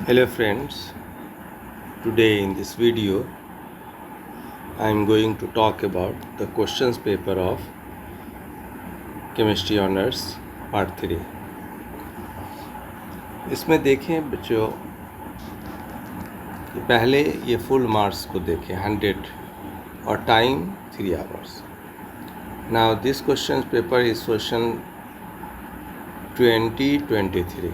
Hello friends, today in this video I am going to talk about the questions paper of Chemistry Honors Part 3। इसमें देखें बच्चों कि पहले ये full marks को देखें 100 और time 3 hours। Now this questions paper is question 2023।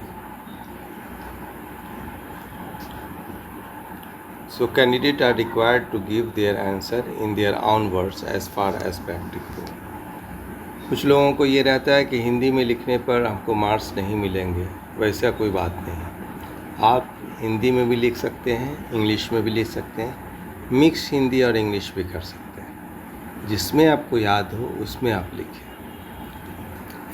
So candidates are required to give their answer in their own words as far as practical। कुछ लोगों को ये रहता है कि हिंदी में लिखने पर हमको मार्क्स नहीं मिलेंगे, वैसा कोई बात नहीं। आप हिंदी में भी लिख सकते हैं, इंग्लिश में भी लिख सकते हैं, मिक्स हिंदी और इंग्लिश भी कर सकते हैं। जिसमें आपको याद हो उसमें आप लिखें।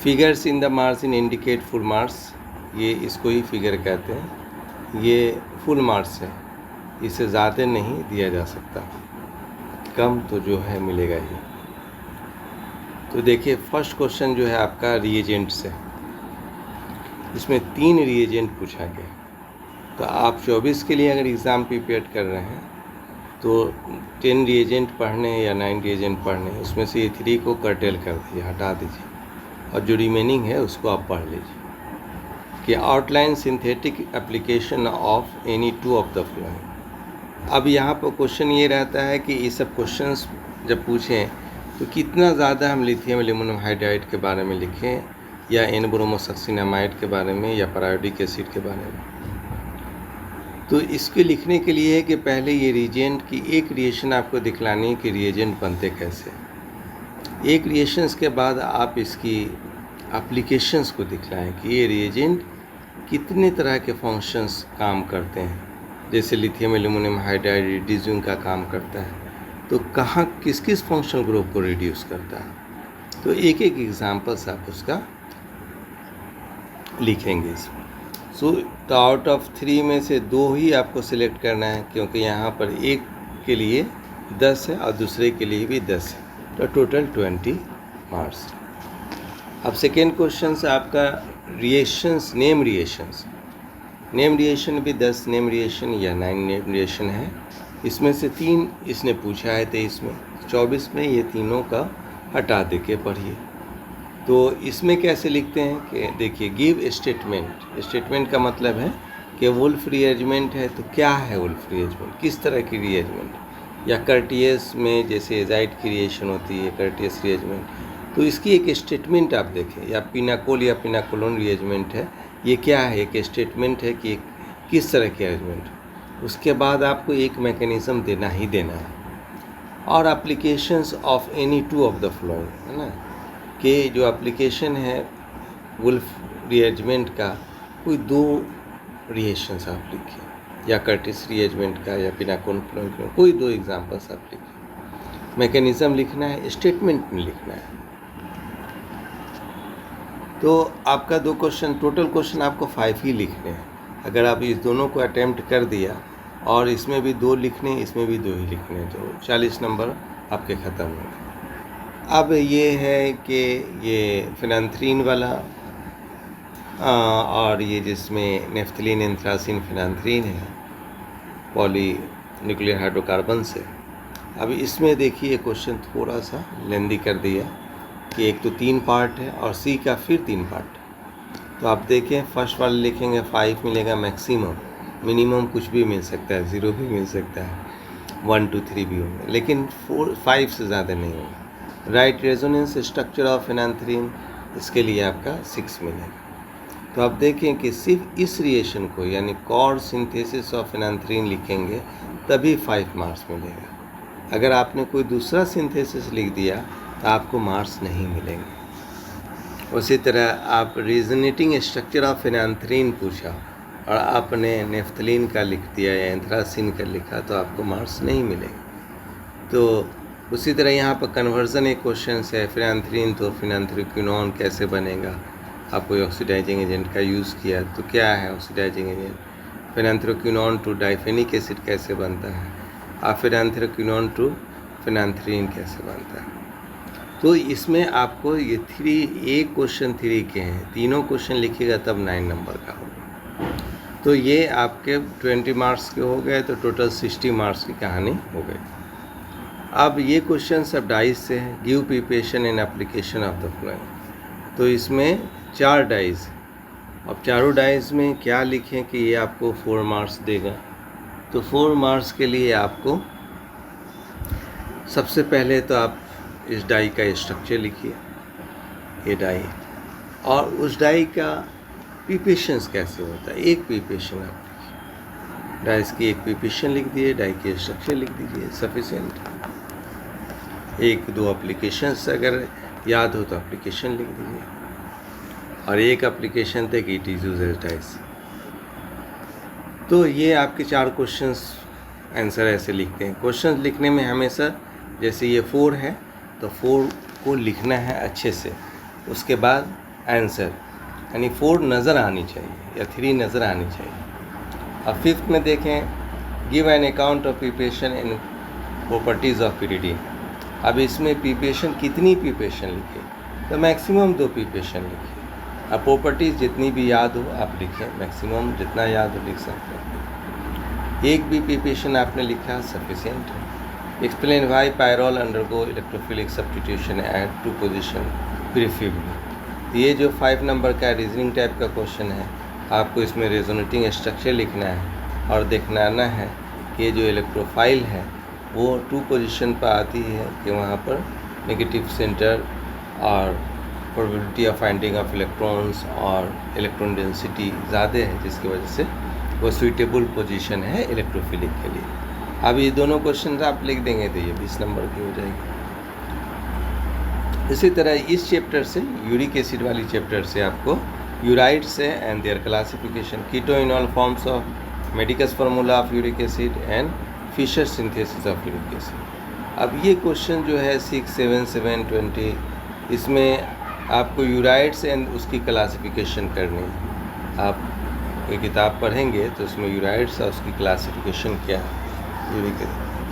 Figures in the margin indicate full marks, ये इसको ही फिगर कहते हैं। ये फुल मार्क्स है, इसे ज़्यादा नहीं दिया जा सकता, कम तो जो है मिलेगा ही। तो देखिए फर्स्ट क्वेश्चन जो है आपका रिएजेंट से, इसमें 3 रिएजेंट पूछा गया। तो आप 24 के लिए अगर एग्ज़ाम प्रिपेयर कर रहे हैं तो 10 रिएजेंट पढ़ने हैं या 9 रिएजेंट पढ़ने हैं, उसमें से ये 3 को कर्टेल कर दीजिए, हटा दीजिए, और जो रिमेनिंग है उसको आप पढ़ लीजिए। कि outline synthetic application of any 2 of the flowing. अब यहाँ पर क्वेश्चन ये रहता है कि ये सब क्वेश्चंस जब पूछें तो कितना ज़्यादा हम लिथियम एल्यूमिनियम हाइड्राइड के बारे में लिखें, या एन ब्रोमोसक्सिनामाइड के बारे में, या पैरायोडिक एसिड के बारे में। तो इसके लिखने के लिए है कि पहले ये रिएजेंट की एक रिएक्शन आपको दिखलानी है कि रिएजेंट बनते कैसे। एक रिएक्शंस के बाद आप इसकी एप्लीकेशंस को दिखलाएं कि ये रिएजेंट कितने तरह के फंक्शंस काम करते हैं। जैसे लिथियम एल्यूमिनियम हाइड्राइड रिड्यूसिंग का काम करता है, तो कहाँ किस किस फंक्शनल ग्रुप को रिड्यूस करता है। तो एक एक एग्जांपल्स आप उसका लिखेंगे इसमें। सो तो आउट ऑफ 3 में से 2 ही आपको सिलेक्ट करना है, क्योंकि यहाँ पर एक के लिए 10 है और दूसरे के लिए भी 10 है, तो टोटल 20 मार्क्स। अब सेकेंड क्वेश्चन से आपका reactions, name reactions. Name reaction भी 10 नेम रिएक्शन या 9 नेम रिएक्शन है। इसमें से 3 इसने पूछा है 23 में, 24 में ये तीनों का हटा दे के पढ़िए। तो इसमें कैसे लिखते हैं कि देखिए गिव स्टेटमेंट। स्टेटमेंट का मतलब है कि वुल्फ रीअरेंजमेंट है, तो क्या है वुल्फ रीअरेंजमेंट, किस तरह की रीअरेंजमेंट। या कर्टियस में जैसे एजाइड की रिएक्शन होती है, कर्टियस रीअरेंजमेंट, तो इसकी एक स्टेटमेंट आप देखें। या पिनाकोल या पिनाकोलोन रीअरेंजमेंट है, ये क्या है, एक स्टेटमेंट है कि किस तरह की अरेंजमेंट। उसके बाद आपको एक मैकेनिज़्म देना ही देना है। और applications of any 2 of the flowing, है ना, कि जो एप्लीकेशन है वुल्फ रीअरेंजमेंट का, कोई 2 रिएक्शंस आप लिखिए, या कर्टिस रीअरेंजमेंट का या पिनाकोलोन का, कोई 2 एग्जांपल्स आप लिखिए। मैकेनिज़्म लिखना है, स्टेटमेंट में लिखना है। तो आपका 2 क्वेश्चन, टोटल क्वेश्चन आपको 5 ही लिखने हैं। अगर आप इस दोनों को अटैम्प्ट कर दिया और इसमें भी 2 लिखने, इसमें भी 2 ही लिखने, तो 40 नंबर आपके ख़त्म हो गए। अब ये है कि ये फिनांथ्रीन वाला और ये जिसमें नेफ्थलीन एंथ्रासिन फिनांथ्रीन है पॉली न्यूक्लियर हाइड्रोकार्बन से। अब इसमें देखिए क्वेश्चन थोड़ा सा लेंदी कर दिया कि एक तो 3 पार्ट है और सी का फिर 3 पार्ट। तो आप देखें फर्स्ट वाले लिखेंगे 5 मिलेगा मैक्सिमम, मिनिमम कुछ भी मिल सकता है, 0 भी मिल सकता है, 1 2 3 भी होंगे, लेकिन 5 से ज़्यादा नहीं होगा। राइट रेजोनेंस स्ट्रक्चर ऑफ फिनांथ्रीन, इसके लिए आपका 6 मिलेगा। तो आप देखें कि सिर्फ इस रिएक्शन को यानी कॉर्ड सिंथेसिस ऑफ फिनांथ्रीन लिखेंगे तभी 5 मार्क्स मिलेगा। अगर आपने कोई दूसरा सिंथेसिस लिख दिया तो आपको मार्क्स नहीं मिलेंगे। उसी तरह आप रीजनेटिंग स्ट्रक्चर ऑफ फिनांथ्रीन पूछा और आपने नेफ्थलीन का लिख दिया या एंथ्रासिन का लिखा, तो आपको मार्क्स नहीं मिलेंगे। तो उसी तरह यहाँ पर कन्वर्जन एक क्वेश्चन है, फिनांथ्रीन तो फिनांथ्रोक्विनोन कैसे बनेगा। आप कोई ऑक्सीडाइजिंग एजेंट का यूज़ किया, तो क्या है ऑक्सीडाइजिंग एजेंट। फिनांथ्रोक्विनोन टू डाइफेनिक एसिड कैसे बनता है, और फिनांथ्रोक्विनोन टू फिनांथ्रीन कैसे बनता है। तो इसमें आपको ये 3, एक क्वेश्चन 3 के हैं, तीनों क्वेश्चन लिखिएगा तब 9 नंबर का होगा। तो ये आपके 20 मार्क्स के हो गए, तो टोटल 60 मार्क्स की कहानी हो गई। अब ये क्वेश्चन सब डाइस से है। Give preparation and application of the following. तो इसमें 4 डाइस, अब चारों डाइस में क्या लिखें कि ये आपको 4 मार्क्स देगा। तो 4 मार्क्स के लिए आपको सबसे पहले तो आप इस डाई का स्ट्रक्चर लिखिए, ये डाई, और उस डाई का प्रिपरेशंस कैसे होता है। एक प्रिपरेशन आप लिखिए, डाइस की एक प्रिपरेशन लिख दिए, डाई के स्ट्रक्चर लिख दीजिए, सफिशिएंट। 1-2 एप्लीकेशंस अगर याद हो तो एप्लीकेशन लिख दीजिए, और एक एप्लीकेशन थे कि it is used as dice. तो ये आपके 4 क्वेश्चंस आंसर ऐसे लिखते हैं। क्वेश्चंस लिखने में हमेशा, जैसे ये 4 है तो 4 को लिखना है अच्छे से, उसके बाद आंसर, यानी 4 नज़र आनी चाहिए या 3 नज़र आनी चाहिए। अब 5th में देखें, give an account of preparation in properties of period. अब इसमें प्रिपरेशन, कितनी प्रिपरेशन लिखें, तो मैक्सिमम 2 प्रिपरेशन लिखिए। अब प्रॉपर्टीज़ जितनी भी याद हो आप लिखें, मैक्सिमम जितना याद हो लिख सकते हैं। एक भी प्रिपरेशन आपने लिखा सफिशिएंट है। Explain why pyrrole undergo electrophilic substitution at 2 position preferably. ये जो 5 नंबर का रीजनिंग टाइप का क्वेश्चन है, आपको इसमें रेजोनेटिंग स्ट्रक्चर लिखना है और दिखलाना है कि ये जो इलेक्ट्रोफाइल है वो 2 पोजीशन पर आती है कि वहाँ पर नेगेटिव सेंटर और probability of finding of electrons और इलेक्ट्रॉन डेंसिटी ज़्यादा है, जिसकी वजह से वो सुइटेबल पोजीशन है इलेक्ट्रोफिलिक के लिए। अब ये दोनों क्वेश्चन आप लिख देंगे तो ये 20 नंबर की हो जाएगी। इसी तरह इस चैप्टर से, यूरिक एसिड वाली चैप्टर से, आपको यूराइड से and their classification, keto enol forms of medicus formula of uric acid and Fischer synthesis of uric acid. अब ये क्वेश्चन जो है 6, 7, 7, 20, इसमें आपको यूराइड्स एंड उसकी क्लासिफिकेशन करनी है। आप कोई किताब पढ़ेंगे तो उसमें यूराइड्स और उसकी क्लासिफिकेशन क्या है, यूरिक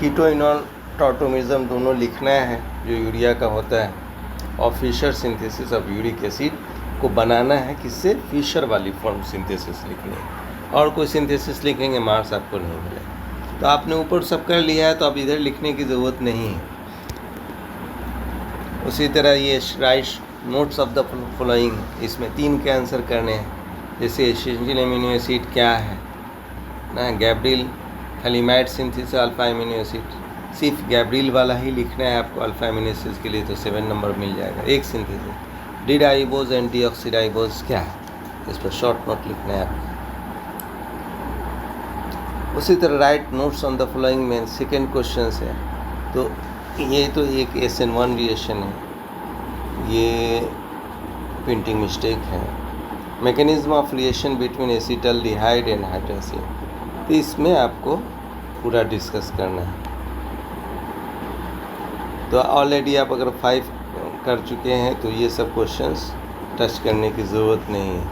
कीटोइनॉल टॉटोमिज्म दोनों लिखना है जो यूरिया का होता है, और Fischer synthesis of uric acid को बनाना है, किससे, फिशर वाली फॉर्म सिंथेसिस लिखनी है। और कोई सिंथेसिस लिखेंगे मार्क्स आपको नहीं मिलेगा। तो आपने ऊपर सब कर लिया है तो अब इधर लिखने की ज़रूरत नहीं है। उसी तरह ये right notes of the following, इसमें 3 के आंसर करने हैं। जैसे एसेंशियल एमिनो एसिड क्या है ना, Gabriel phthalimide synthesis alpha amino acid, सिर्फ गैब्रियल वाला ही लिखना है आपको अल्फा एमिनो एसिड के लिए, तो 7 नंबर मिल जाएगा। एक सिंथेसिस डिडाइबोज एंड डीऑक्सीराइबोज क्या है, इस पर शॉर्ट नोट लिखना है आपको। उसी तरह right notes on the following में सेकेंड क्वेश्चन है, तो ये तो एक SN1 रिएक्शन है, ये प्रिंटिंग मिस्टेक है। Mechanism of reaction between acetaldehyde and hydroxy, तो इसमें आपको पूरा डिस्कस करना है। तो ऑलरेडी आप अगर 5 कर चुके हैं तो ये सब क्वेश्चंस टच करने की ज़रूरत नहीं है,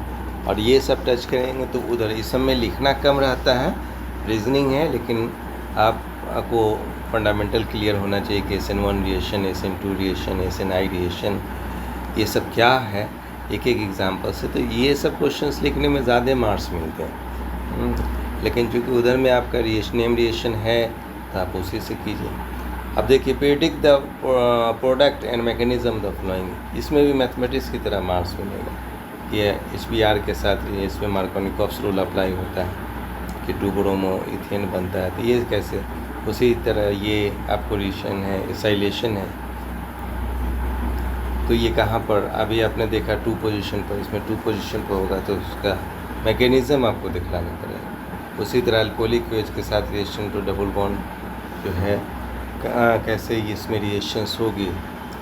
और ये सब टच करेंगे तो उधर इस सब में लिखना कम रहता है, रीजनिंग है, लेकिन आपको फंडामेंटल क्लियर होना चाहिए कि SN1 reaction, SN2 reaction, SNI reaction, ये सब क्या है, एक एक एग्जाम्पल से। तो ये सब क्वेश्चंस लिखने में ज़्यादा मार्क्स मिलते हैं, लेकिन चूँकि उधर में आपका नेम रिएक्शन है तो आप उसी से कीजिए। अब देखिए, predict the product and mechanism the following, इसमें भी मैथमेटिक्स की तरह मार्क्स मिलेगा। ये HBr के साथ इसमें मार्कोनिकॉफ्स रूल अप्लाई होता है कि 2 ब्रोमो इथेन बनता है, तो ये कैसे, उसी तरह ये आपको रिएक्शन है, एसाइलेशन है। तो ये कहाँ पर, अभी आपने देखा 2 पोजीशन पर, इसमें 2 पोजीशन पर होगा तो उसका मैकेनिज़्म आपको दिखलाना पड़ेगा। उसी तरह अल्कोहलिक वेज के साथ रिएक्शन टू डबल बॉन्ड जो है, कैसे इसमें रिएक्शंस होगी,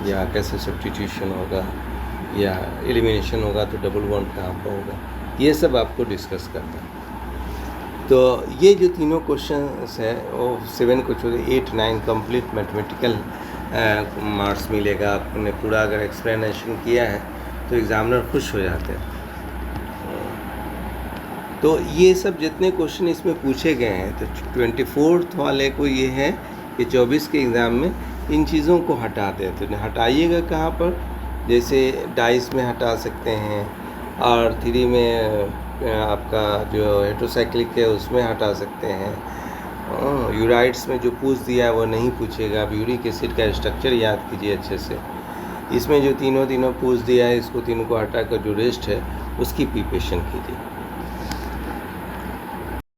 या कैसे सब्स्टिट्यूशन होगा या एलिमिनेशन होगा, तो डबल बॉन्ड कहाँ पर होगा, ये सब आपको डिस्कस करना है। तो ये जो तीनों क्वेश्चंस है वो 7 को छोड़ 8, 9 कंप्लीट मैथमेटिकल मार्क्स मिलेगा। आपने पूरा अगर एक्सप्लेनेशन किया है तो एग्ज़ामिनर खुश हो जाते हैं। तो ये सब जितने क्वेश्चन इसमें पूछे गए हैं, तो 24th वाले को ये है कि 24 के एग्ज़ाम में इन चीज़ों को हटा दें। तो हटाइएगा कहाँ पर, जैसे डाइस में हटा सकते हैं, और 3 में आपका जो हेट्रोसाइक्लिक है उसमें हटा सकते हैं। यूराइड्स में जो पूछ दिया है वो नहीं पूछेगा। अब यूरिक एसिड का स्ट्रक्चर याद कीजिए अच्छे से। इसमें जो तीनों पूछ दिया है, इसको तीनों को हटाकर जो रेस्ट है उसकी प्रिपरेशन कीजिए।